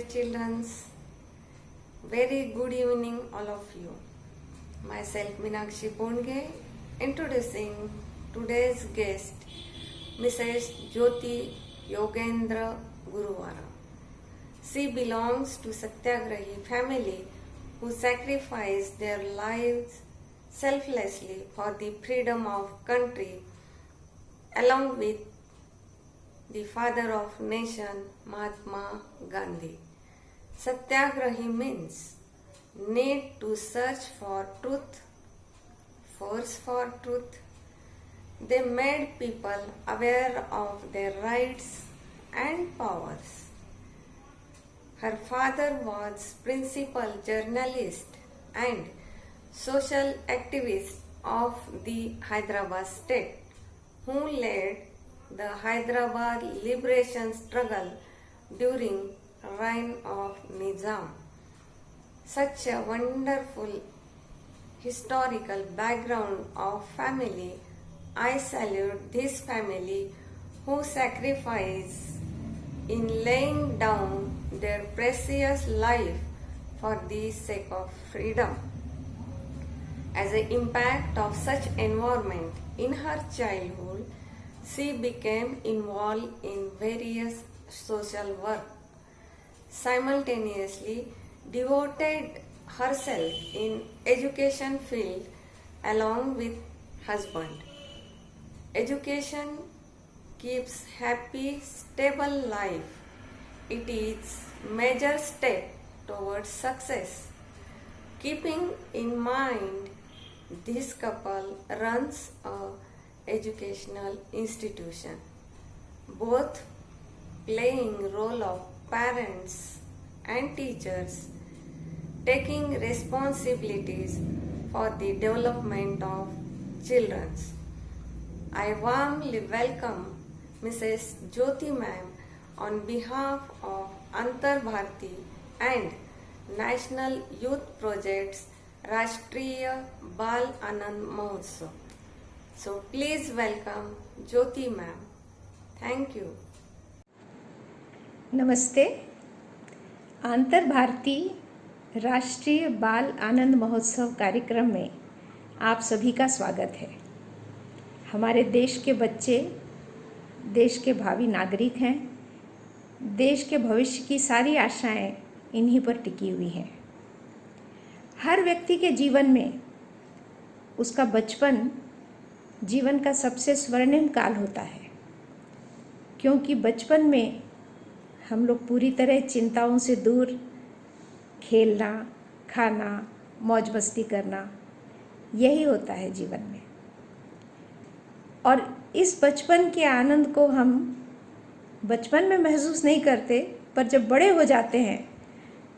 childrens. Very good evening all of you. Myself Meenakshi Ponge introducing today's guest Mrs. Jyoti Yogendra Guruvara. She belongs to Satyagrahi family who sacrificed their lives selflessly for the freedom of country along with the father of nation Mahatma Gandhi. Satyagrahi means need to search for truth, force for truth. They made people aware of their rights and powers. Her father was principal journalist and social activist of the Hyderabad state, who led the Hyderabad liberation struggle during reign of Nizam. Such a wonderful historical background of family. I salute this family who sacrifice in laying down their precious life for the sake of freedom. As an impact of such environment in her childhood, she became involved in various social work. Simultaneously devoted herself in education field along with husband. Education keeps happy, stable life. It is major step towards success. Keeping in mind this couple runs a educational institution, both playing role of parents and teachers, taking responsibilities for the development of children. I warmly welcome Mrs. Jyoti ma'am on behalf of Antar Bharti and National Youth Projects Rashtriya Bal Anand Mahotsav. So please welcome Jyoti ma'am. Thank you. नमस्ते। अंतर भारतीय राष्ट्रीय बाल आनंद महोत्सव कार्यक्रम में आप सभी का स्वागत है। हमारे देश के बच्चे देश के भावी नागरिक हैं। देश के भविष्य की सारी आशाएं इन्हीं पर टिकी हुई हैं। हर व्यक्ति के जीवन में उसका बचपन जीवन का सबसे स्वर्णिम काल होता है, क्योंकि बचपन में हम लोग पूरी तरह चिंताओं से दूर खेलना, खाना, मौज मस्ती करना, यही होता है जीवन में। और इस बचपन के आनंद को हम बचपन में महसूस नहीं करते, पर जब बड़े हो जाते हैं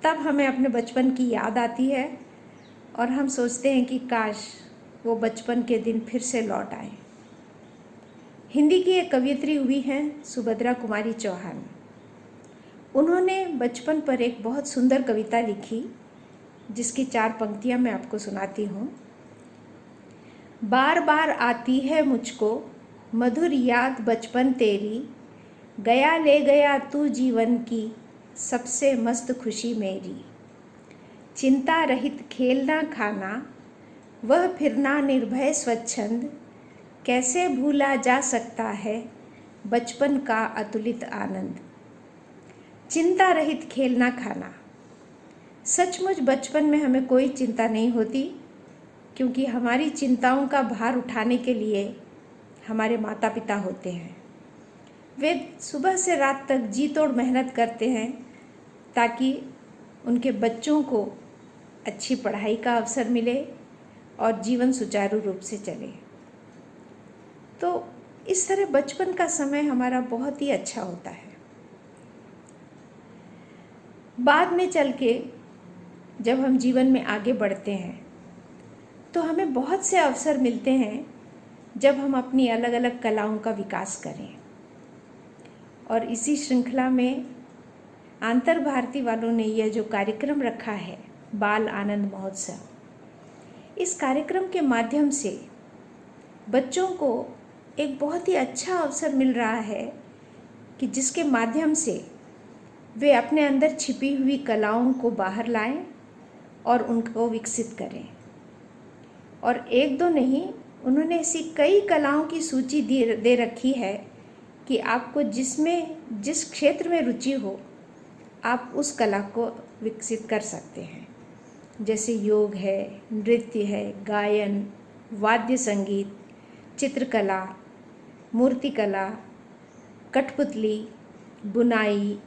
तब हमें अपने बचपन की याद आती है और हम सोचते हैं कि काश वो बचपन के दिन फिर से लौट आए। हिंदी की एक कवयित्री हुई हैं सुभद्रा कुमारी चौहान। उन्होंने बचपन पर एक बहुत सुंदर कविता लिखी, जिसकी 4 पंक्तियां मैं आपको सुनाती हूँ। बार बार आती है मुझको मधुर याद बचपन तेरी, गया ले गया तू जीवन की सबसे मस्त खुशी मेरी। चिंता रहित खेलना खाना, वह फिरना निर्भय स्वच्छंद, कैसे भूला जा सकता है बचपन का अतुलित आनंद। चिंता रहित खेलना खाना, सचमुच बचपन में हमें कोई चिंता नहीं होती, क्योंकि हमारी चिंताओं का भार उठाने के लिए हमारे माता पिता होते हैं। वे सुबह से रात तक जी तोड़ मेहनत करते हैं ताकि उनके बच्चों को अच्छी पढ़ाई का अवसर मिले और जीवन सुचारू रूप से चले। तो इस तरह बचपन का समय हमारा बहुत ही अच्छा होता है। बाद में चल के जब हम जीवन में आगे बढ़ते हैं तो हमें बहुत से अवसर मिलते हैं जब हम अपनी अलग अलग कलाओं का विकास करें। और इसी श्रृंखला में अंतर भारती वालों ने यह जो कार्यक्रम रखा है बाल आनंद महोत्सव, इस कार्यक्रम के माध्यम से बच्चों को एक बहुत ही अच्छा अवसर मिल रहा है कि जिसके माध्यम से वे अपने अंदर छिपी हुई कलाओं को बाहर लाएं और उनको विकसित करें। और एक दो नहीं, उन्होंने ऐसी कई कलाओं की सूची दे रखी है कि आपको जिस क्षेत्र में रुचि हो आप उस कला को विकसित कर सकते हैं। जैसे योग है, नृत्य है, गायन, वाद्य संगीत, चित्रकला, मूर्तिकला, कठपुतली, बुनाई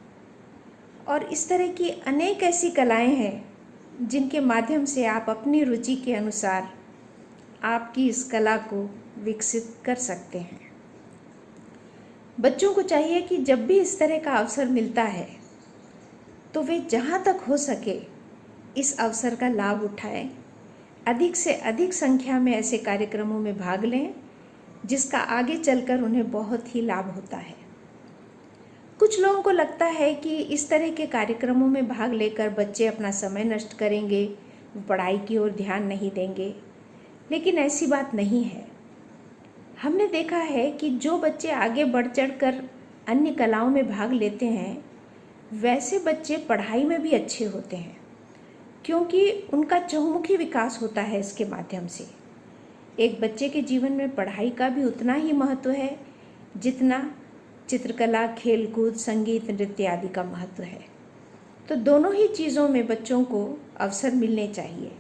और इस तरह की अनेक ऐसी कलाएं हैं जिनके माध्यम से आप अपनी रुचि के अनुसार आपकी इस कला को विकसित कर सकते हैं। बच्चों को चाहिए कि जब भी इस तरह का अवसर मिलता है तो वे जहाँ तक हो सके इस अवसर का लाभ उठाएं, अधिक से अधिक संख्या में ऐसे कार्यक्रमों में भाग लें जिसका आगे चलकर उन्हें बहुत ही लाभ होता है। कुछ लोगों को लगता है कि इस तरह के कार्यक्रमों में भाग लेकर बच्चे अपना समय नष्ट करेंगे, वो पढ़ाई की ओर ध्यान नहीं देंगे, लेकिन ऐसी बात नहीं है। हमने देखा है कि जो बच्चे आगे बढ़ चढ़कर अन्य कलाओं में भाग लेते हैं वैसे बच्चे पढ़ाई में भी अच्छे होते हैं, क्योंकि उनका चहुमुखी विकास होता है इसके माध्यम से। एक बच्चे के जीवन में पढ़ाई का भी उतना ही महत्व है जितना चित्रकला, खेलकूद, संगीत, नृत्य आदि का महत्व है। तो दोनों ही चीज़ों में बच्चों को अवसर मिलने चाहिए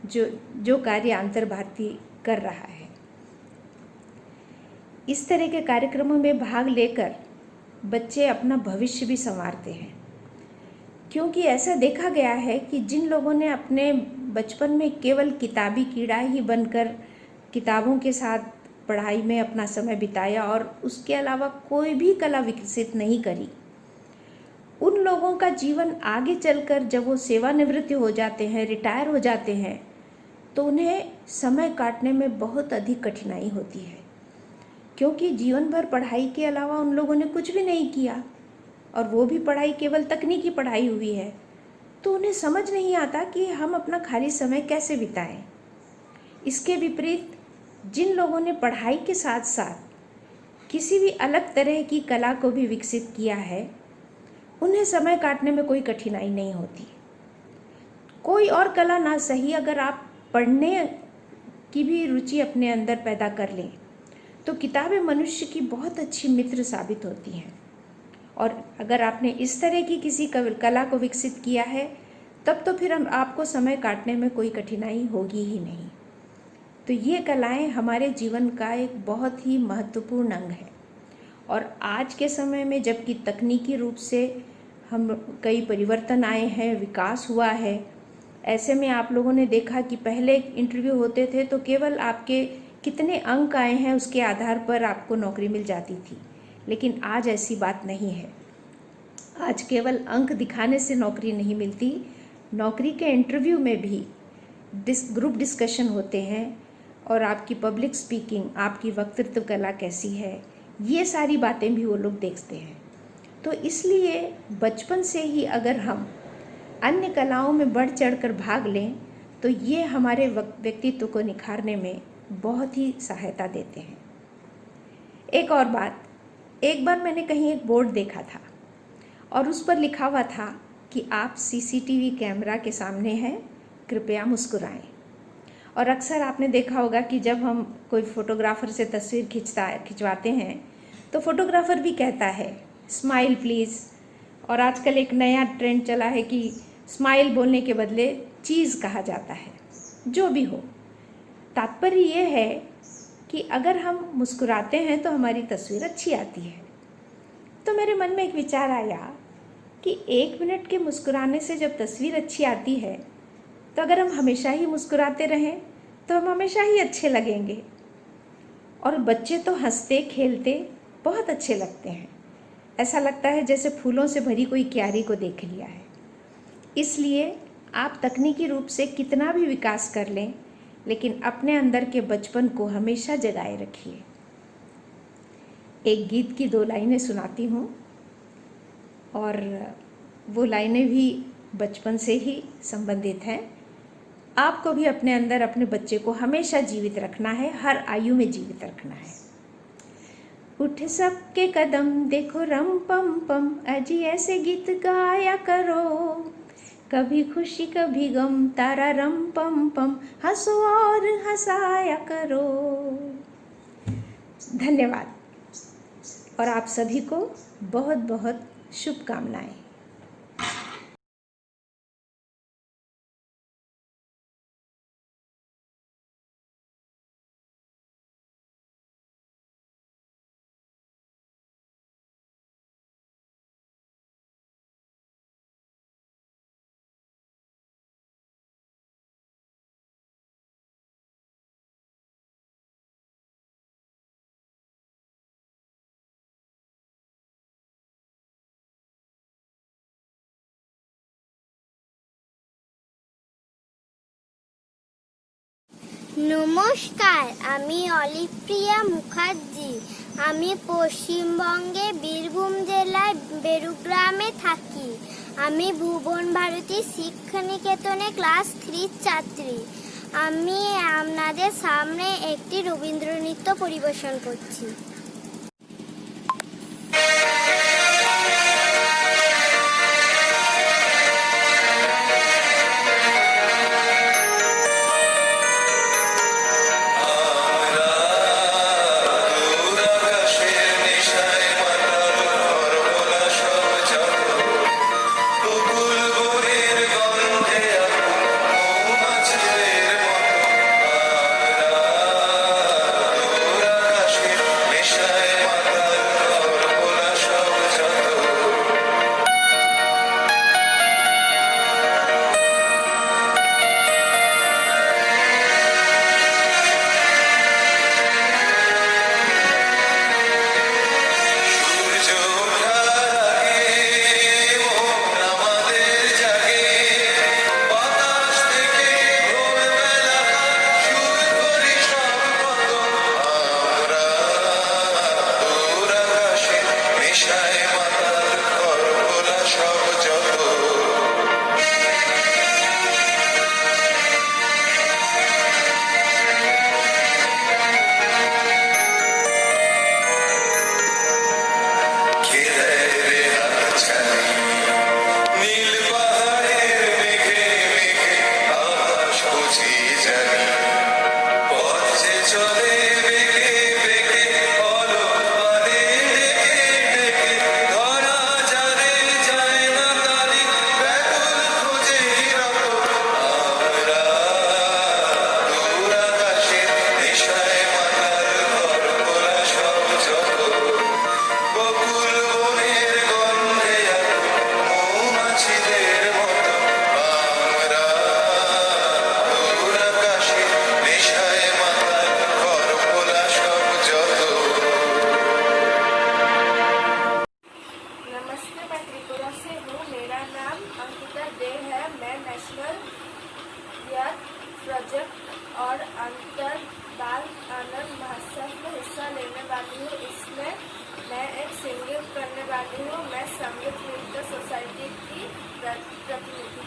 जो कार्य अंतर्भारती कर रहा है। इस तरह के कार्यक्रमों में भाग लेकर बच्चे अपना भविष्य भी संवारते हैं, क्योंकि ऐसा देखा गया है कि जिन लोगों ने अपने बचपन में केवल किताबी कीड़ा ही बनकर किताबों के साथ पढ़ाई में अपना समय बिताया और उसके अलावा कोई भी कला विकसित नहीं करी, उन लोगों का जीवन आगे चलकर जब वो सेवानिवृत्त हो जाते हैं, रिटायर हो जाते हैं, तो उन्हें समय काटने में बहुत अधिक कठिनाई होती है, क्योंकि जीवन भर पढ़ाई के अलावा उन लोगों ने कुछ भी नहीं किया और वो भी पढ़ाई केवल तकनीकी पढ़ाई हुई है। तो उन्हें समझ नहीं आता कि हम अपना खाली समय कैसे बिताएं। इसके विपरीत जिन लोगों ने पढ़ाई के साथ साथ किसी भी अलग तरह की कला को भी विकसित किया है, उन्हें समय काटने में कोई कठिनाई नहीं होती। कोई और कला ना सही, अगर आप पढ़ने की भी रुचि अपने अंदर पैदा कर लें तो किताबें मनुष्य की बहुत अच्छी मित्र साबित होती हैं। और अगर आपने इस तरह की किसी कला को विकसित किया है तब तो फिर आपको समय काटने में कोई कठिनाई होगी ही नहीं। तो ये कलाएं हमारे जीवन का एक बहुत ही महत्वपूर्ण अंग है। और आज के समय में जबकि तकनीकी रूप से हम कई परिवर्तन आए हैं, विकास हुआ है, ऐसे में आप लोगों ने देखा कि पहले इंटरव्यू होते थे तो केवल आपके कितने अंक आए हैं उसके आधार पर आपको नौकरी मिल जाती थी, लेकिन आज ऐसी बात नहीं है। आज केवल अंक दिखाने से नौकरी नहीं मिलती, नौकरी के इंटरव्यू में भी ग्रुप डिस्कशन होते हैं और आपकी पब्लिक स्पीकिंग, आपकी वक्तृत्व कला कैसी है, ये सारी बातें भी वो लोग देखते हैं। तो इसलिए बचपन से ही अगर हम अन्य कलाओं में बढ़ चढ़कर भाग लें तो ये हमारे व्यक्तित्व को निखारने में बहुत ही सहायता देते हैं। एक और बात, एक बार मैंने कहीं एक बोर्ड देखा था और उस पर लिखा हुआ था कि आप सीसीटीवी कैमरा के सामने हैं, कृपया मुस्कुराएं। और अक्सर आपने देखा होगा कि जब हम कोई फोटोग्राफर से तस्वीर खिंचवाते हैं तो फोटोग्राफर भी कहता है स्माइल प्लीज़। और आजकल एक नया ट्रेंड चला है कि स्माइल बोलने के बदले चीज़ कहा जाता है। जो भी हो, तात्पर्य ये है कि अगर हम मुस्कुराते हैं तो हमारी तस्वीर अच्छी आती है। तो मेरे मन में एक विचार आया कि 1 मिनट के मुस्कुराने से जब तस्वीर अच्छी आती है तो अगर हम हमेशा ही मुस्कुराते रहें तो हम हमेशा ही अच्छे लगेंगे। और बच्चे तो हंसते खेलते बहुत अच्छे लगते हैं, ऐसा लगता है जैसे फूलों से भरी कोई क्यारी को देख लिया है। इसलिए आप तकनीकी रूप से कितना भी विकास कर लें, लेकिन अपने अंदर के बचपन को हमेशा जगाए रखिए। एक गीत की 2 लाइनें सुनाती हूँ और वो लाइनें भी बचपन से ही संबंधित हैं। आपको भी अपने अंदर अपने बच्चे को हमेशा जीवित रखना है, हर आयु में जीवित रखना है। उठ सबके कदम देखो रम पम पम, अजी ऐसे गीत गाया करो। कभी खुशी कभी गम, तारा रम पम पम, हंसो और हंसाया करो। धन्यवाद और आप सभी को बहुत बहुत शुभकामनाएं। নমস্কার, আমি অলিপ্রিয়া মুখার্জি। আমি পশ্চিমবঙ্গে বীরভূম জেলার বেরুগ্রামে থাকি। আমি ভুবন ভারতী শিক্ষানিকেতনে ক্লাস 3 ছাত্রী। আমি আপনাদের সামনে একটি রবীন্দ্র নৃত্য পরিবেশন করছি। प्रोजेक्ट और अंतर बाल आनंद महोत्सव में हिस्सा लेने वाली हूँ। इसमें मैं एक सिंगिंग करने वाली हूँ। मैं संगीत नृत्य सोसाइटी की प्रतिनिधि।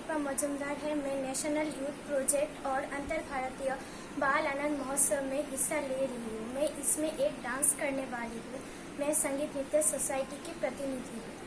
दीपा मजुमदार है। मैं नेशनल यूथ प्रोजेक्ट और अंतर भारतीय बाल आनंद महोत्सव में हिस्सा ले रही हूँ। मैं इसमें एक डांस करने वाली हूँ। मैं संगीत नृत्य सोसाइटी की प्रतिनिधि हूँ।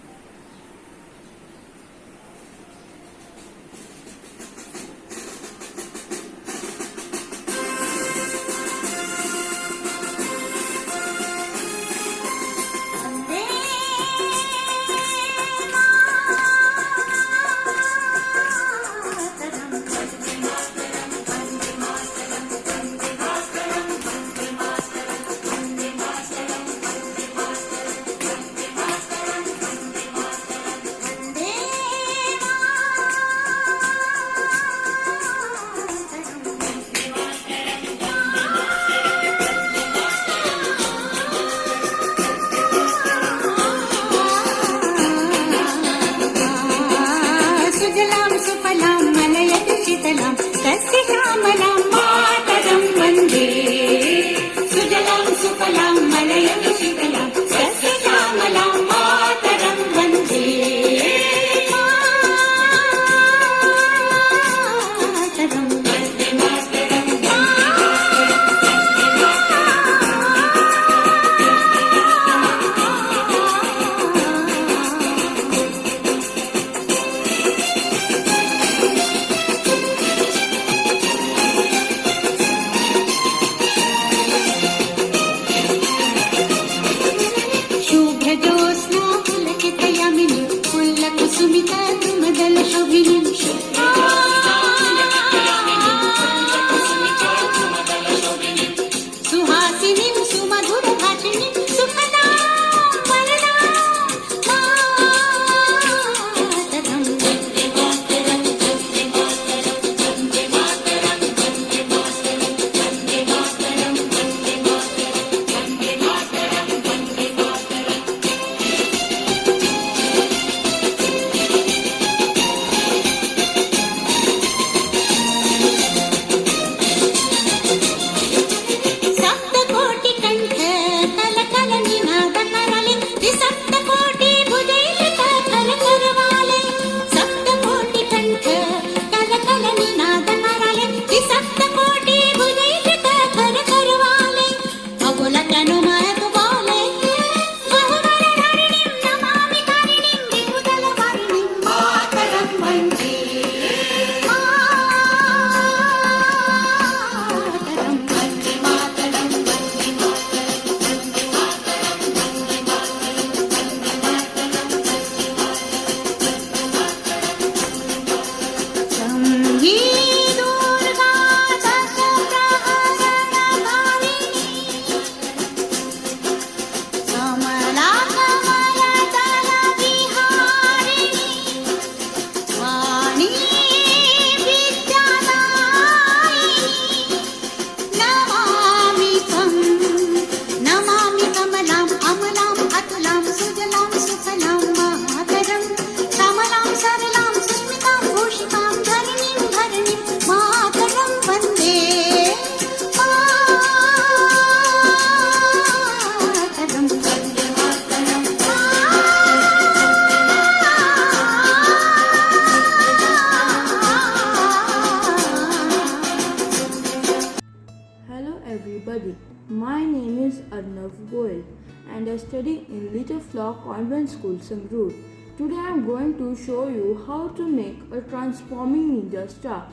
everybody. My name is Arnav Goel and I study in Little Flock Convent School, Sangrur. Today I am going to show you how to make a transforming ninja star.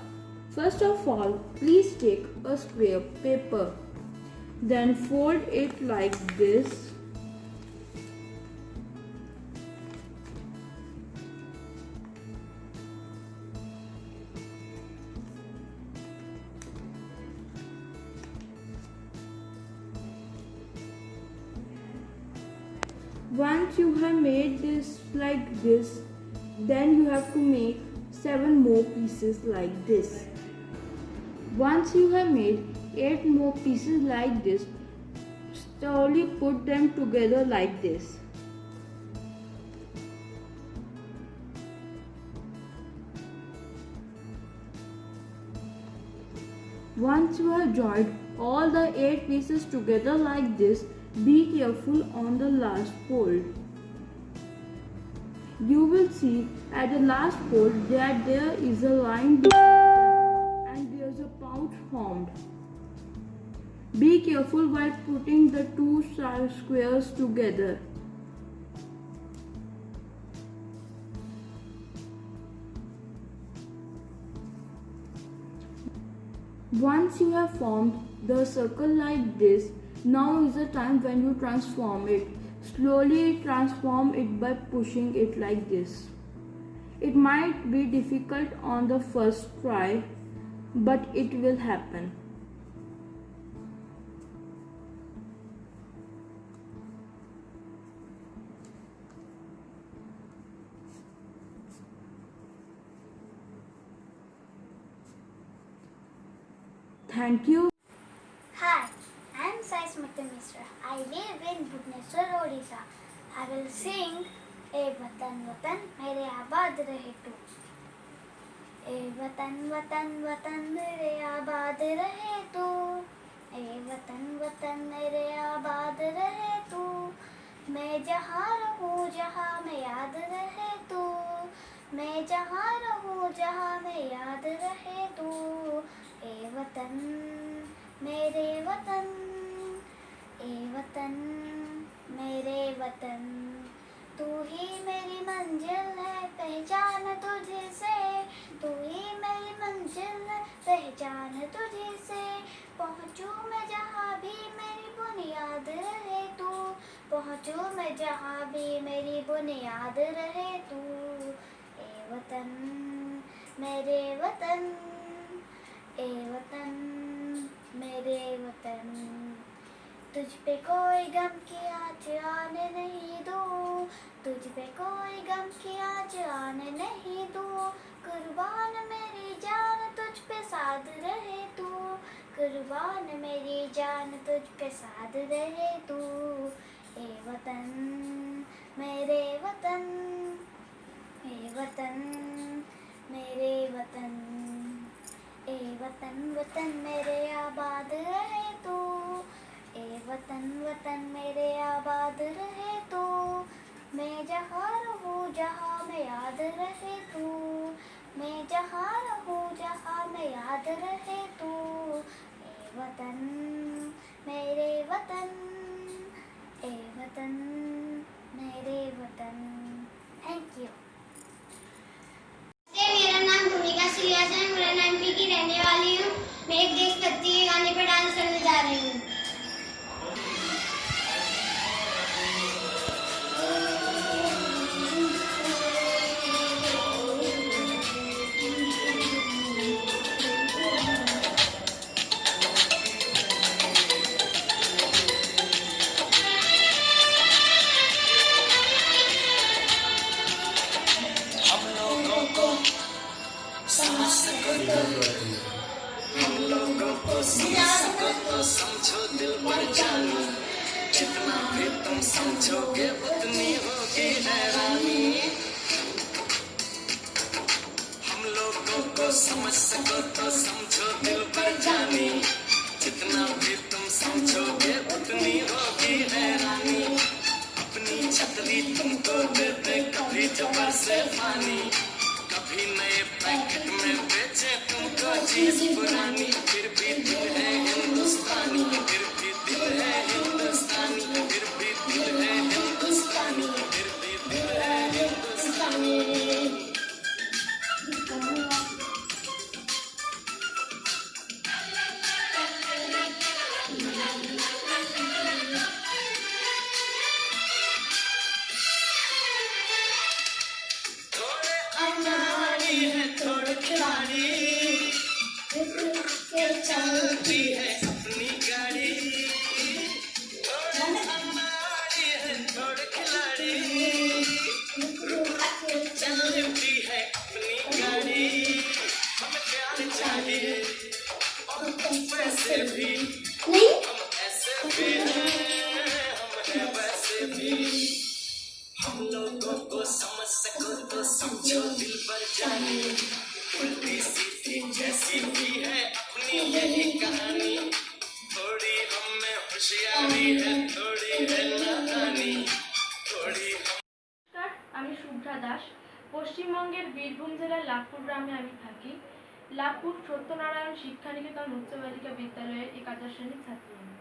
First of all, please take a square paper. Then fold it like this. Once you have made this like this, then you have to make 7 more pieces like this. Once you have made 8 more pieces like this, slowly put them together like this. Once you have joined all the 8 pieces together like this, be careful on the last fold. You will see at the last pole that there is a line between them and there is a pouch formed. Be careful while putting the two squares together. Once you have formed the circle like this, now is the time when you transform it. Slowly transform it by pushing it like this. It might be difficult on the first try, but it will happen. Thank you. Hi, I am Sai Smriti Mishra. I live in Bhubaneswar, Odisha. I will sing ए वतन वतन मेरे आबाद रहे तू। ए वतन वतन वतन मेरे आबाद रहे तू। ए वतन वतन मेरे आबाद रहे तू। मैं जहाँ रहूँ जहाँ में याद रहे तू। मैं जहाँ रहूँ जहाँ में याद रहे तू। ए वतन मेरे वतन। ए वतन मेरे वतन। तू ही मेरी मंजिल है पहचान तुझे से। तू ही मेरी मंजिल है पहचान तुझे से। पहुँचूँ मैं जहाँ भी मेरी बुनियाद रहे तू। पहुँचूँ मैं जहाँ भी मेरी बुनियाद रहे तू। ए वतन मेरे वतन। ए वतन मेरे वतन। तुझ पे कोई गम की आँच आने नहीं दूँ। तुझ पे कोई गम की आँच आने नहीं दूँ। कुर्बान मेरी जान तुझ पे साध रहे तू। कुर्बान मेरी जान तुझ पे साध रहे तू। ए वतन मेरे वतन। ए वतन मेरे वतन। ए वतन वतन मेरे आबाद रहे तू। ए वतन वतन मेरे आबाद रहे तू। मैं जहाँ रहूँ जहाँ में याद रहे तू। मैं जहाँ रहूँ जहाँ में याद रहे तू। ए वतन मेरे वतन। ए वतन मेरे वतन। Thank you. मेरा नाम भूमिका श्रीवास्तव है। मैं एमपी की रहने वाली हूँ। मैं एक देशभक्ति के गाने पर डांस करने जा रही हूँ। समझो दिल पर जानी। जितना भी तुम समझोगे उतनी होगी हैरानी। हम लोगों को समझ सको तो समझो दिल पर जानी। जितना भी तुम समझोगे उतनी होगी हैरानी। अपनी छतरी तुमको दे दे कभी जबर से पानी। कभी नए पैकेट में बेचे तुमको चीज पुरानी। फिर भी दिल है हिंदुस्तानी। फिर भी दिल है हिंदुस्तानी। फिर भी दिल है हिंदुस्तानी। फिर भी दिल है हिंदुस्तानी। थोड़े अनाड़ी है थोड़े खिलाड़ी। चलती है अपनी गाड़ी। थोड़े अनाड़ी है थोड़े खिलाड़ी। चलती है अपनी गाड़ी। हमें प्यार चाहिए और तुम पैसे भी। हम ऐसे भी हैं हम हैं वैसे भी। हम लोगों को समझ सको तो समझो दिल पर जानी। उल्टी सीधी जैसी भी है अपनी यही कहानी। थोड़ी हम में होशियारी है थोड़ी है नादानी। थोड़ी নমস্কার, আমি শুভ্রা দাস। বীরভূম জেলার লাভপুর গ্রামে আমি থাকি। লাভপুর সত্যনারায়ণ শিক্ষা নিকেতন উচ্চ বালিকা বিদ্যালয়ের একাদশ শ্রেণীর ছাত্রী আমি।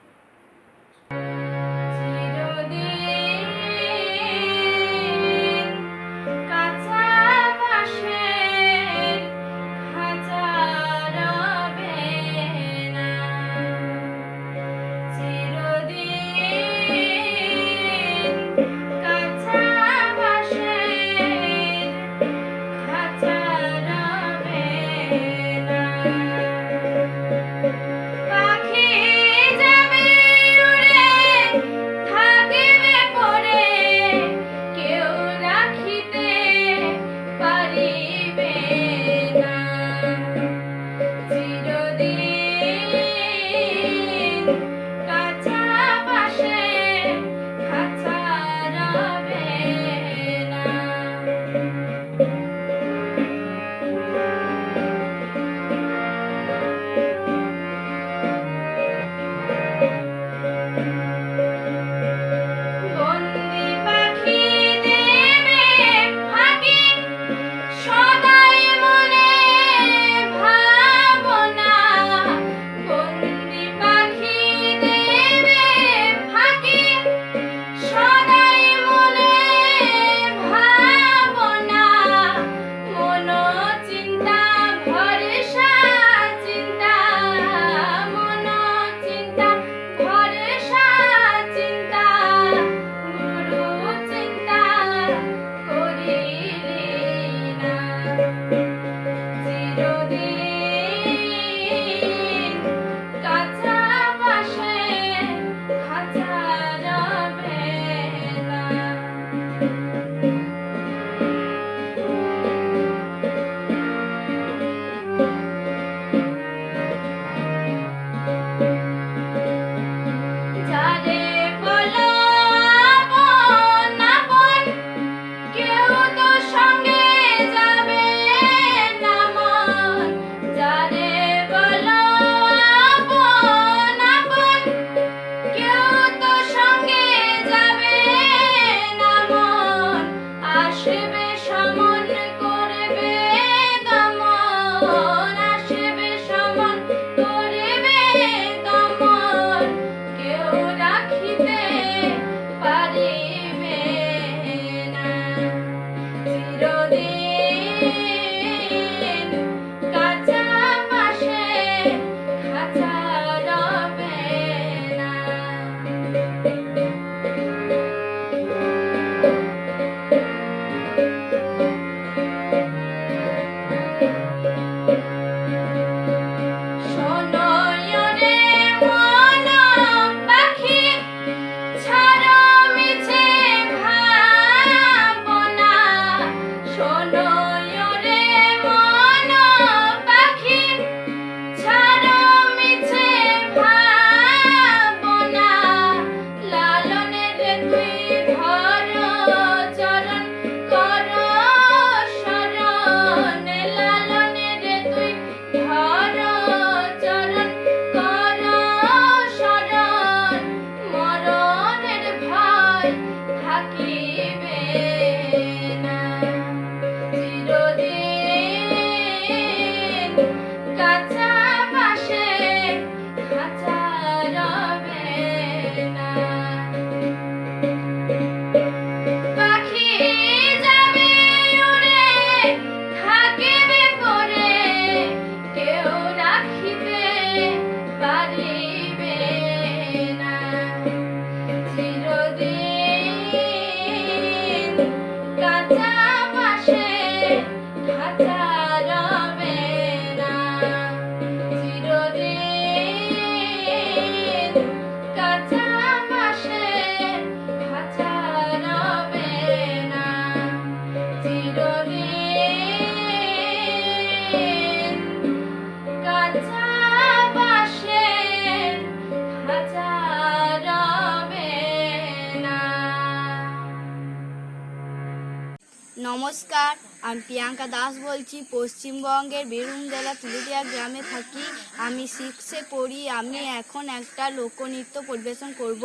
নমস্কার, আমি প্রিয়াঙ্কা দাস বলছি। পশ্চিমবঙ্গের বীরভূম জেলা তুলুলিয়া গ্রামে থাকি। আমি 6-এ পড়ি। আমি এখন একটা লোকনৃত্য পরিবেশন করব।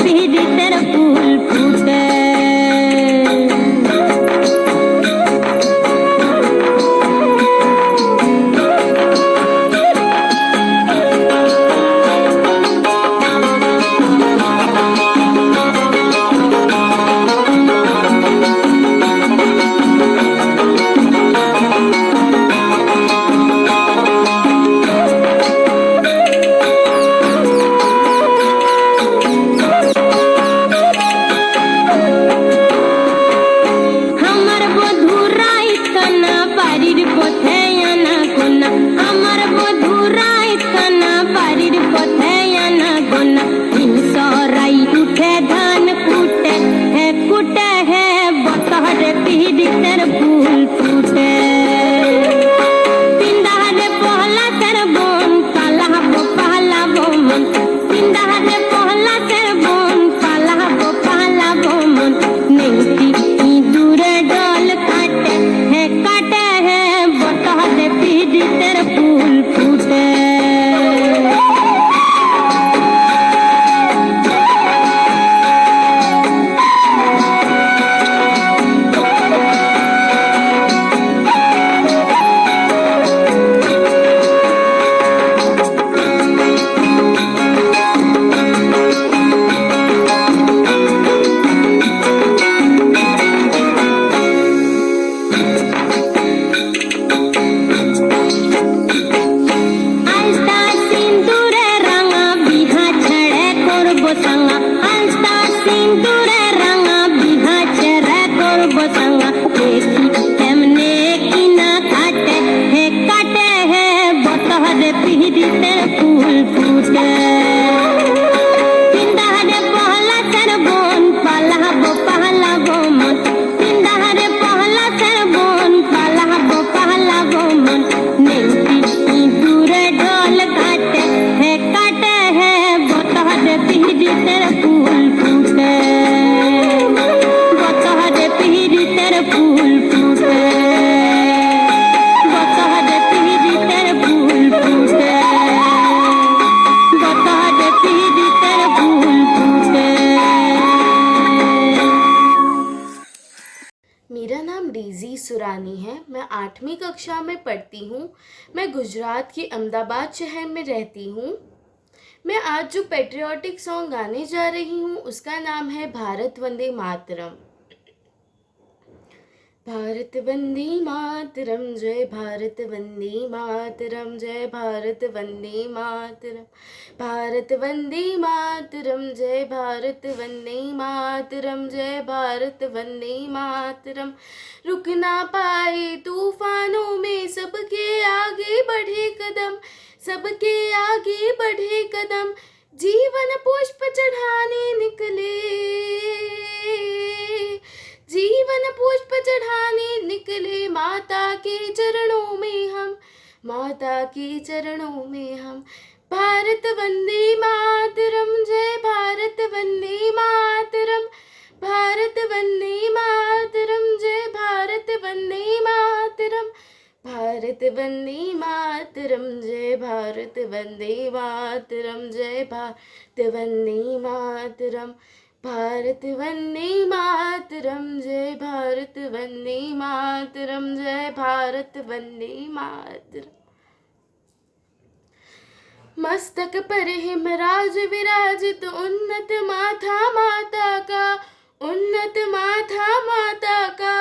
पीड़ितर फूल फूटे। मेरा नाम डेज़ी सुरानी है। मैं 8वीं कक्षा में पढ़ती हूँ। मैं गुजरात के अहमदाबाद शहर में रहती हूँ। मैं आज जो पेट्रियाटिक सॉन्ग गाने जा रही हूँ उसका नाम है भारत वंदे मातरम। भारत वंदे मातरम, जय भारत वंदे मातरम, जय भारत वंदे मातरम। भारत वंदे मातरम, जय भारत वंदे मातरम, जय भारत वंदे मातरम। रुक ना पाए तूफानों में सबके आगे बढ़े कदम, सबके आगे बढ़े कदम। जीवन पुष्प चढ़ाने निकले, जीवन पुष्प चढ़ाने निकले। माता के चरणों में हम, माता के चरणों में हम। भारत वंदे मातरम, जय भारत वंदे मातरम। भारत वंदे मातरम, जय भारत वंदे मातरम। भारत वंदे मातरम, जय भारत वंदे मातरम, जय भारत वंदे मातरम। भारत वंदे मातरम, जय भारत वंदे मातरम, जय भारत वंदे मातरम। मस्तक पर हिमराज विराजित उन्नत माथा माता का, उन्नत माथा माता का।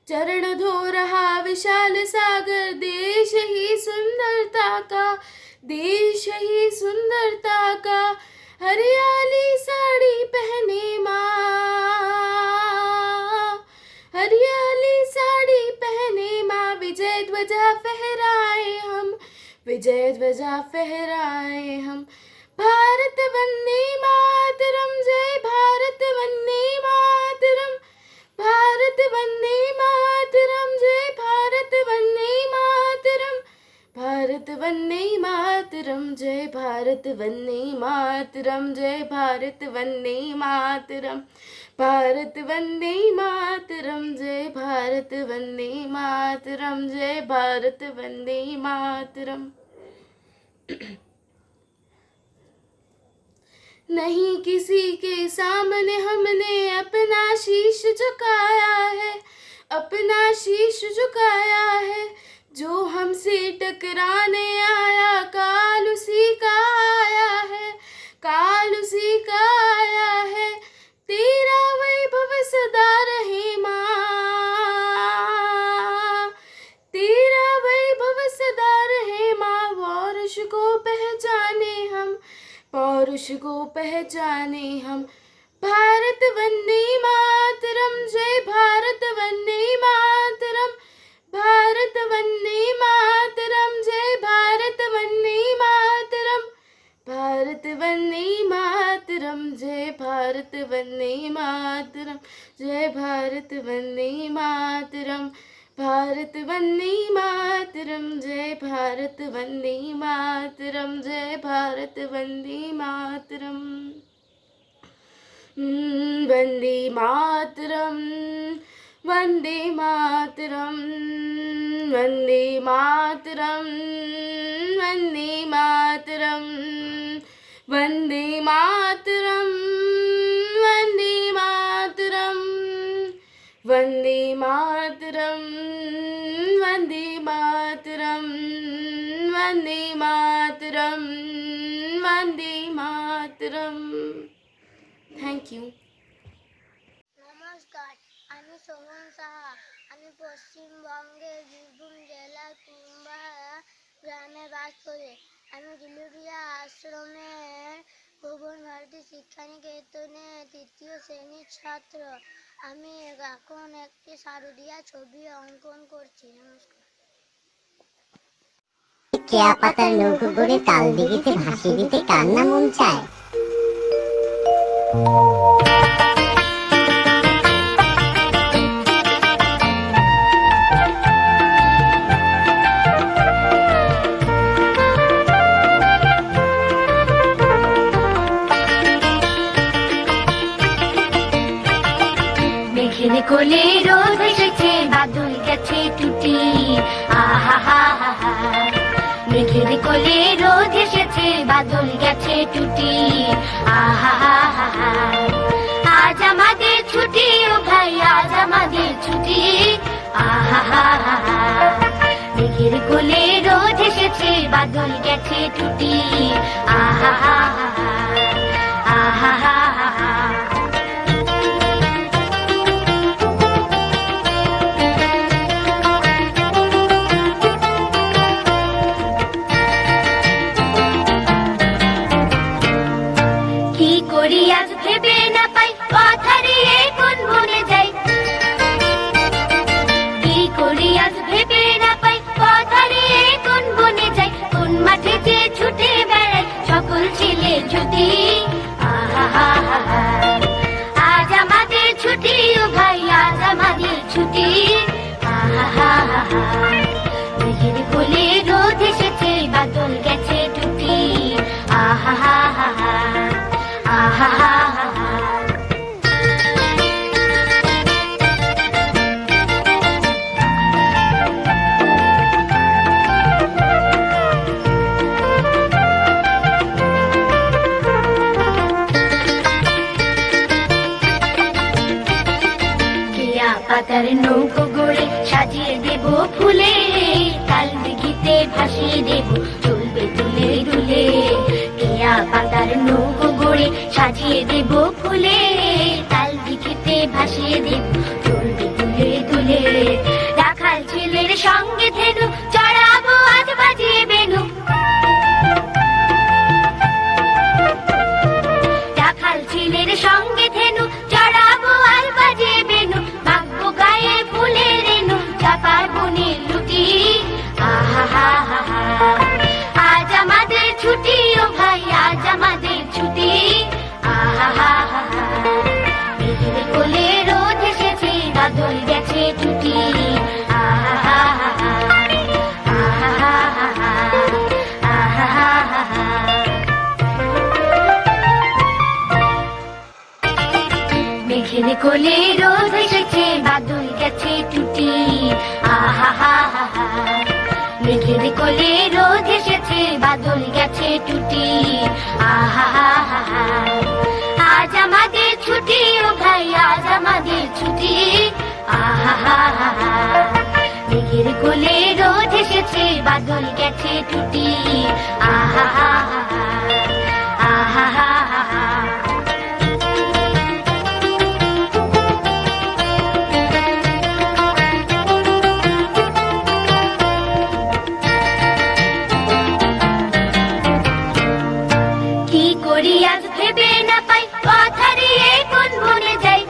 चरण धो रहा विशाल सागर, देश ही सुंदरता का, देश ही सुंदरता का। हरियाली साड़ी पहने माँ, हरियाली साड़ी पहने माँ। विजय ध्वजा फहराए हम, विजय ध्वजा फहराए हम। भारत वंदे मातरम, जय भारत वंदे मातरम। भारत वंदे मातरम, जय भारत वंदे मातरम। भारत वंदे मातरम, जय भारत वंदे मातरम, जय भारत वंदे मातरम। भारत वंदे मातरम, जय भारत वंदे मातरम, जय भारत वंदे मातरम। नहीं किसी के सामने हमने अपना शीश झुकाया है, अपना शीश झुकाया है। जो हमसे टकराने आया काल उसी का आया है, काल उसी का आया है। तेरा वैभव सदा रहे माँ, तेरा वैभव सदा रहे माँ। पौरुष को पहचाने हम, पौरुष को पहचाने हम। भारत वंदे मातरम, जय भारत वंदे मातरम, भारत वंदे मातरम, जय भारत वंदे मातरम, भारत वंदे मातरम, जय भारत वंदे मातरम, जय भारत वंदे मातरम, भारत वंदे मातरम, जय भारत वंदे मातरम, जय भारत वंदे मातरम। वंदे मातरम, वंदे मातरम, वंदे मातरम, वंदे मातरम, वंदे मातरम, वंदे मातरम, वंदे मातरम, वंदे मातरम, वंदे मातरम, वंदे मातरम। Thank you. নমস্কার, আমি শোভন সাহা। আমি পশ্চিমবঙ্গের বীরভূম জেলার কুম্বাহারা গ্রামে বাস করি। আমি দিলুরিয়া আশ্রমের ভুবন ভারতী শিক্ষানিকেতনের ৩য় শ্রেণীর ছাত্র। আমি এখন একটি শারদীয়া ছবি অঙ্কন করছি। নমস্কার। কেয়া পাতার নৌকো করে তাল দিঘিতে ভাসিয়ে দিতে কার না মন চায়। মেঘের কোলে রোদ এসেছে, বাদল গেছে টুটি, আহা হা হা হা। মেঘের কোলে রোদ এসেছে, বাদল গেছে টুটি, আহা হা হা হা। আজ আমাদের ছুটি ও ভাই, আজ আমাদের ছুটি, আহা হা হা হা। মেঘের কোলে রোদ এসেছে, বাদল গেছে টুটি, আহা হা হা হা, আহা হা হা হা। আজ ভেবে না পাই পথ হারিয়ে কোন বনে যাই, কি করি আজ ভেবে না পাই পথ হারিয়ে কোন বনে যাই। কোন মাঠে যে ছুটে বেড়াই সকল ছেলে ছুটি, আহা হা হা হা। আজ আমাদের ছুটি ও ভাই, আজ আমাদের ছুটি, আহা হা হা হা। মেঘের কোলে রোদ এসেছে, বাদল গেছে টুটি, আহা হা হা হা, আহা হা হা হা। কেয়া পাতার নৌকো গড়ে সাজিয়ে দেব ফুলে, তাল দিঘিতে ভাসিয়ে দেব চলবে দুলে দুলে। কেয়া পাতার নৌকো গড়ে সাজিয়ে দেব ফুলে, তাল দিঘিতে ভাসিয়ে দেব চলবে দুলে দুলে। রাখাল ছেলের সঙ্গে ধেনু চড়াবো আজ বাজিয়ে বেনু, রাখাল ছেলের সঙ্গে ধেনু চড়াবো আজ বাজিয়ে বেনু। মাখবো গায়ে ফুলের রেনু, চাপার বনে লুটি, আহা হা হা হা। আজ আমাদের ছুটি ও ভাই, আজ আমাদের ছুটি, আহা হা হা হা। মেঘের কোলে রোদ এসেছে, বাদল গেছে টুটি, আহা হা হা হা, আহা হা হা হা, আহা হা হা হা। মেঘের কোলে রোদ এসেছে, বাদল গেছে টুটি, আহা হা হা হা। মেঘের কোলে রোদ এসেছে, বাদল গেছে টুটি, আহা হা হা হা। আজ আমাদের ছুটি আহা হা হা হা মেঘের কোলে রোদ এসেছে বাদল গেছে টুটি আহা হা হা হা আহা হা হা হা কি করি আজ ভেবে না পাই পথ হারিয়ে কোন বনে যাই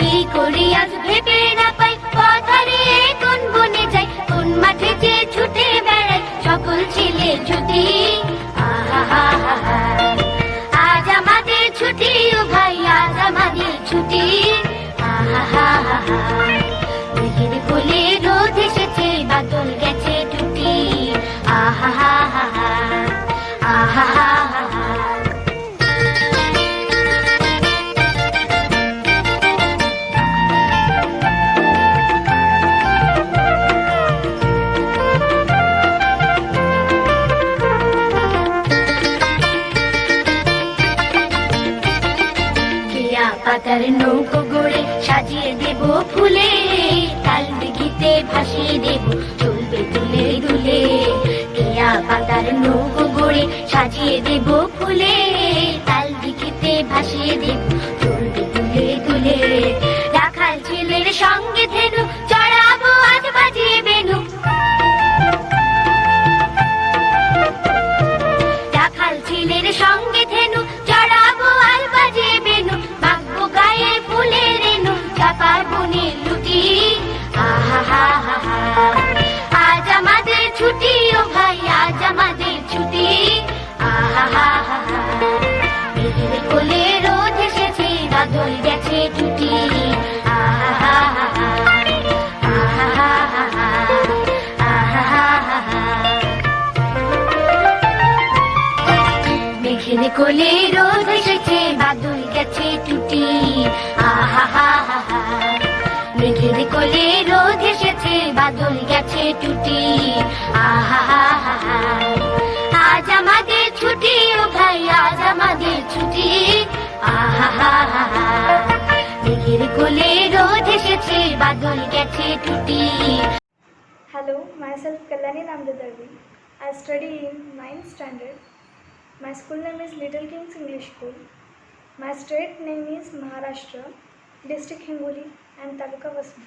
কি করি আজ ভেবে না পাই পথ হারিয়ে কোন বনে যাই কোন মাঠে যে ছুটে বেড়াই সকল ছেলে ছুটি আহা হা হা হা আজ আমাদের ছুটি ও ভাই আজ আমাদের ছুটি আহা হা হা হা মেঘের কোলে রোদ এসেছে বাদল গেছে টুটি আহা হা হা হা আহা হা হা হা পাতার নৌকো গড়ে সাজিয়ে দেব ফুলে তাল দিঘিতে ভাসিয়ে দেব চলবে দুলে দুলে কেয়া পাতার নৌকো গড়ে সাজিয়ে দেব ফুলে তাল দিঘিতে ভাসিয়ে দেব চলবে দুলে দুলে রাখাল ছেলের সঙ্গে ধেনু চড়াবো আজ বাজিয়ে বেনু রাখাল ছেলের সঙ্গে ধেনু চড়াবো আজ বাজিয়ে বেনু গায়ে ফুলের রেণু চাপার বনে লুটি আহা হা হা হা আজ আমাদের ছুটি ও ভাই আজ আমাদের ছুটি আহা হা হা হা মেঘের কোলে রোদ এসেছে বাদল গেছে টুটি আহা হা হা হা আহা হা হা হা আহা হা হা হা মেঘের কোলে রোদ এসেছে বাদল গেছে টুটি আহা হা হা হা মেঘের কোলে রোদ এসেছে বাদল গেছে টুটি আহা হা হা হা আজ আমাদের ছুটি ও ভাই আজ আমাদের ছুটি আহা হা হা হা মেঘের কোলে রোদ এসেছে বাদল গেছে টুটি Hello, myself Kalyani Namdadarvi. I study in 9th standard. My school name is Little Kings English School. My state name is Maharashtra, district Hingoli and Taluka Vasmi.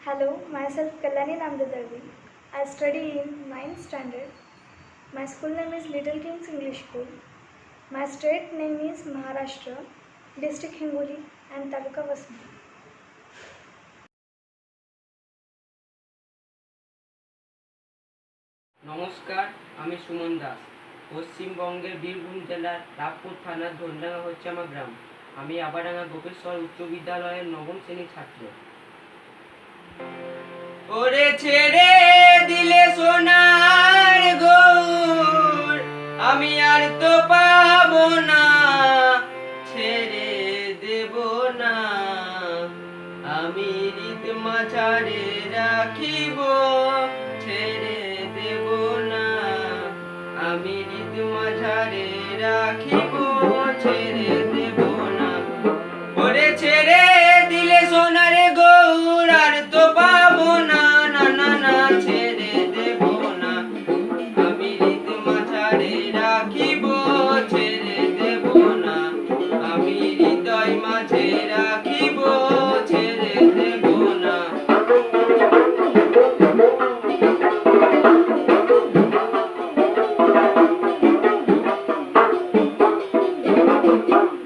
Hello, myself Kalyani Namdadarvi. I study in 9th standard. My school name is Little Kings English School. My state name is Maharashtra, district Hingoli and Taluka Vasmi. নমস্কার, আমি সুমন দাস। পশ্চিমবঙ্গের বীরভূম জেলার রামপুর থানার ধনডাঙ্গা হচ্ছে আমার গ্রাম। আমি আবাডাঙ্গা গোপেশ্বর উচ্চ বিদ্যালয়ের নবম শ্রেণীর ছাত্র। ওরে ছেড়ে দিলে সোনার গৌর, আমি আর তো পাবো না, ছেড়ে দেব না। আমি হৃদ মাঝারে রাখিব, ছেড়ে দেব না। আমি হৃদ মাঝারে রাখিব, ছেড়ে দেব না। ওরে ছেড়ে দিলে সোনার গৌর, আর তো পাবো না, না না না, ছেড়ে দেব না। আমি হৃদ মাঝারে রাখিব, ছেড়ে দেব না। আমি হৃদয় মাঝে রাখিব, ছেড়ে দেব না।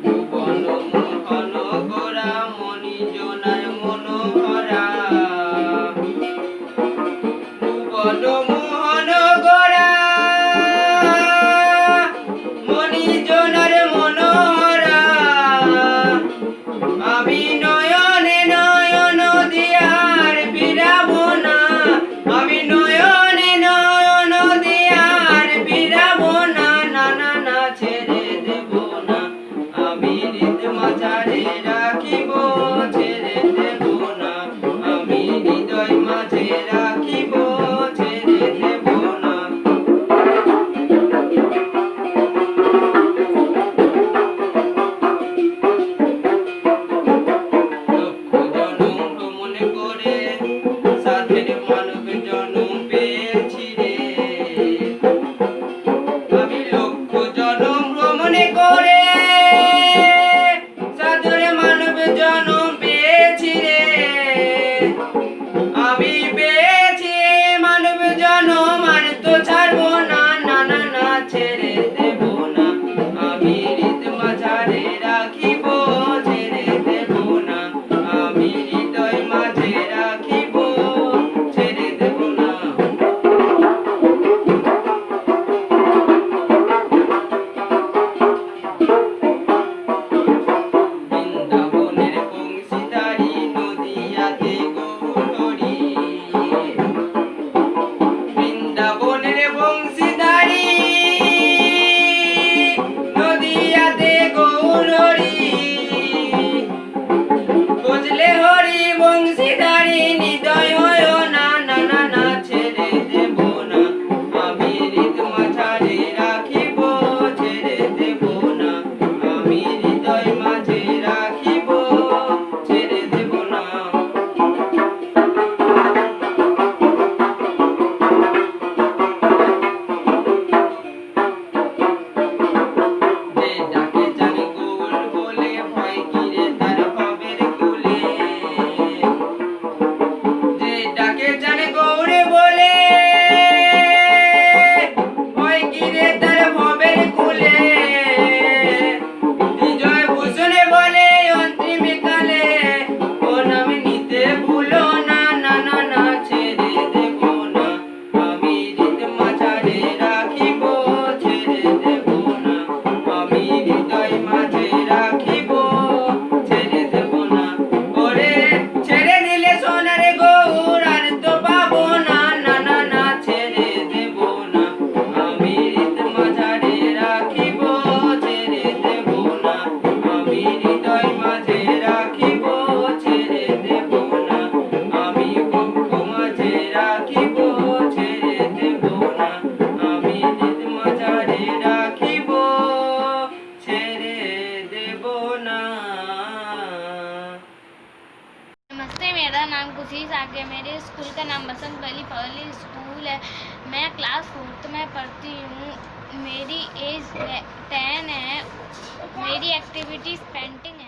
ভুবন মোহন গোরা মণিজনার মনোহরা, ভুবন মোহন গোরা মণিজনার মনোহরা। আমি নয়নে নয়ন দিয়ার ফিরাবো না, আমি নয়নে নয়ন দিয়ার ফিরাবো না, না না না, ছেড়ে দেব না। আমি হৃদ মাঝারে রাখিব, ছেড়ে দেব না। আমি হৃদয় মাঝে রাখিব, ছেড়ে দেব না। লক্ষ জনম ভ্রমণ করে সাধের মানব জনম পেয়েছি রে। আমি লক্ষ জনম ভ্রমণ করে সাধের মানব জনম পেয়েছি রে। আমি পেয়েছি মানব জনম, আর তো ছাড়বো না, না না না, ছেড়ে দেব না। আমি হৃদ মাঝারে রাখিব, ছেড়ে দেব না। আমি হৃদয় মাঝে রাখিব, ছেড়ে দেব না। বৃন্দাবনের বংশীধারী নদিয়াতে গৌরহরি, বৃন্দাবনের বংশীধারী নদিয়াতে গৌরহরি। বুঝলে হরি বংশীধারী হৃদয় হয় না, না না না, ছেড়ে দেব না। আমি হৃদ মাঝারে রাখিব, ছেড়ে দেব না। আমি হৃদয় মাঝে রাখিব, ছেড়ে দেব না। যে ডাকে জান গৌর বলে, ভয় কিরে তার ভবের কুলে। যে ডাকে জান গৌর বলে, ভয় কিরে তার ভবের কুলে। বিজয় ভূষণে বলে অন্তিম কালে, ও নাম নিতে ভুলো না, না না না, ছেড়ে দেব না। আমি হৃদ মাঝারে রাখিব, ছেড়ে দেব না। আমি হৃদয় মাঝে রাখিব, ছেড়ে দেব না। ওরে ছেড়ে দিলে সোনার গৌর, আর তো পাবো না, না না না, ছেড়ে দেব না। আমি হৃদ মাঝারে রাখিব, ছেড়ে দেব না। আমি হৃদয় মাঝে রাখিব, ছেড়ে দেব না। আমি বক্ষ মাঝে রাখিব, ছেড়ে দেব না। আমি হৃদ মাঝারে রাখিব, ছেড়ে দেব না। नमस्ते, मेरा नाम खुशी साके, मेरे स्कूल का नाम बसंत वैली पब्लिक स्कूल है। मैं क्लास 4th में पढ़ती हूँ। मेरी एज 10 है। मेरी एक्टिविटीज़ पेंटिंग है।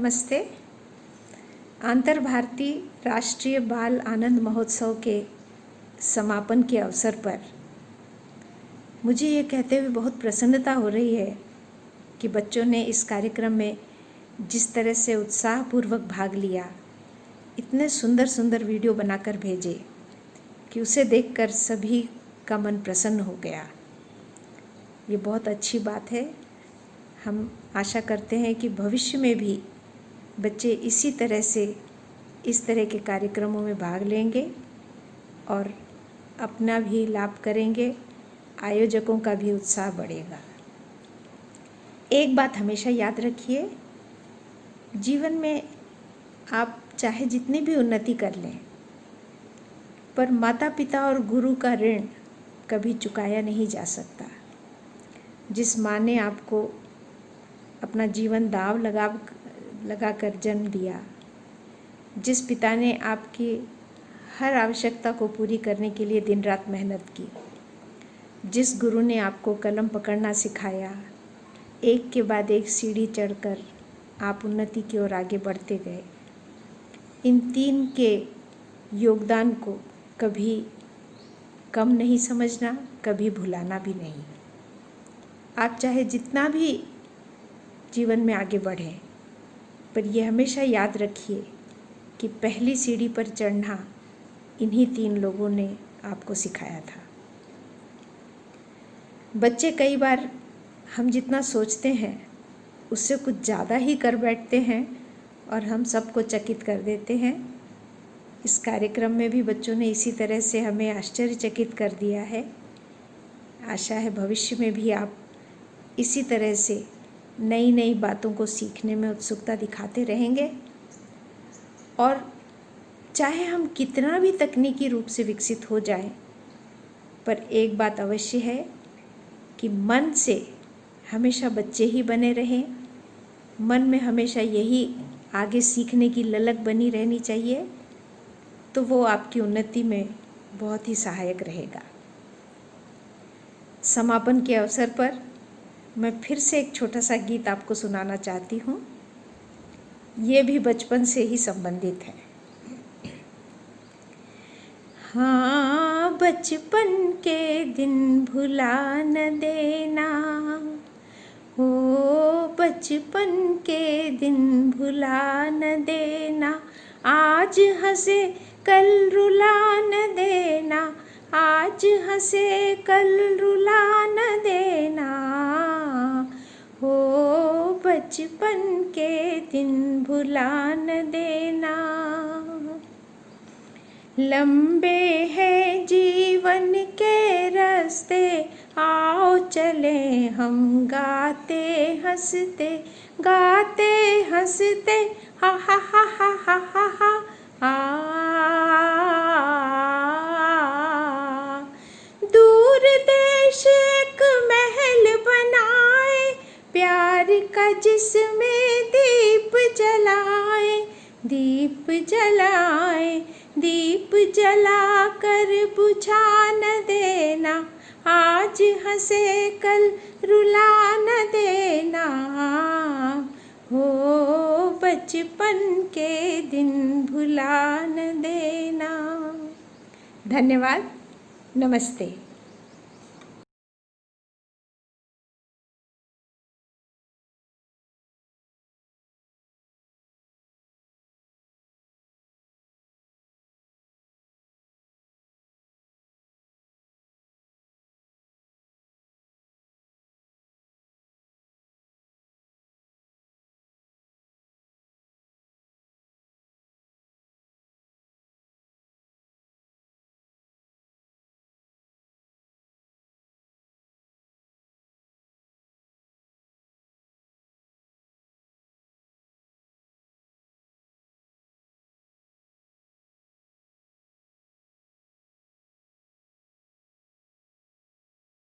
नमस्ते। आंतर भारतीय राष्ट्रीय बाल आनंद महोत्सव के समापन के अवसर पर मुझे ये कहते हुए बहुत प्रसन्नता हो रही है कि बच्चों ने इस कार्यक्रम में जिस तरह से उत्साहपूर्वक भाग लिया, इतने सुंदर सुंदर वीडियो बनाकर भेजे कि उसे देखकर सभी का मन प्रसन्न हो गया। ये बहुत अच्छी बात है। हम आशा करते हैं कि भविष्य में भी बच्चे इसी तरह से इस तरह के कार्यक्रमों में भाग लेंगे और अपना भी लाभ करेंगे, आयोजकों का भी उत्साह बढ़ेगा। एक बात हमेशा याद रखिए, जीवन में आप चाहे जितनी भी उन्नति कर लें, पर माता पिता और गुरु का ऋण कभी चुकाया नहीं जा सकता। जिस माँ ने आपको अपना जीवन दांव लगा कर जन्म दिया, जिस पिता ने आपकी हर आवश्यकता को पूरी करने के लिए दिन रात मेहनत की, जिस गुरु ने आपको कलम पकड़ना सिखाया, एक के बाद एक सीढ़ी चढ़कर आप उन्नति की ओर आगे बढ़ते गए, इन तीन के योगदान को कभी कम नहीं समझना, कभी भुलाना भी नहीं। आप चाहे जितना भी जीवन में आगे बढ़ें, पर यह हमेशा याद रखिए कि पहली सीढ़ी पर चढ़ना इन्हीं तीन लोगों ने आपको सिखाया था। बच्चे कई बार हम जितना सोचते हैं उससे कुछ ज़्यादा ही कर बैठते हैं और हम सबको चकित कर देते हैं। इस कार्यक्रम में भी बच्चों ने इसी तरह से हमें आश्चर्यचकित कर दिया है। आशा है भविष्य में भी आप इसी तरह से नई नई बातों को सीखने में उत्सुकता दिखाते रहेंगे। और चाहे हम कितना भी तकनीकी रूप से विकसित हो जाएं, पर एक बात अवश्य है कि मन से हमेशा बच्चे ही बने रहें। मन में हमेशा यही आगे सीखने की ललक बनी रहनी चाहिए, तो वो आपकी उन्नति में बहुत ही सहायक रहेगा। समापन के अवसर पर मैं फिर से एक छोटा सा गीत आपको सुनाना चाहती हूँ। ये भी बचपन से ही संबंधित है। हाँ, बचपन के दिन भुला न देना, हो बचपन के दिन भुला न देना, आज हंसे कल रुला न देना, आज हंसे कल रुला न देना, हो बचपन के दिन भुला न देना। लंबे हैं जीवन के रास्ते, आओ चले हम गाते हंसते, गाते हंसते, हा हा हा हा हा हा हा। दूर देश एक महल बनाए, प्यार का जिसमें दीप जलाए, दीप जलाए, दीप जला कर बुझा न देना, आज हंसे कल रुला न देना, हो बचपन के दिन भुला न देना। धन्यवाद। नमस्ते।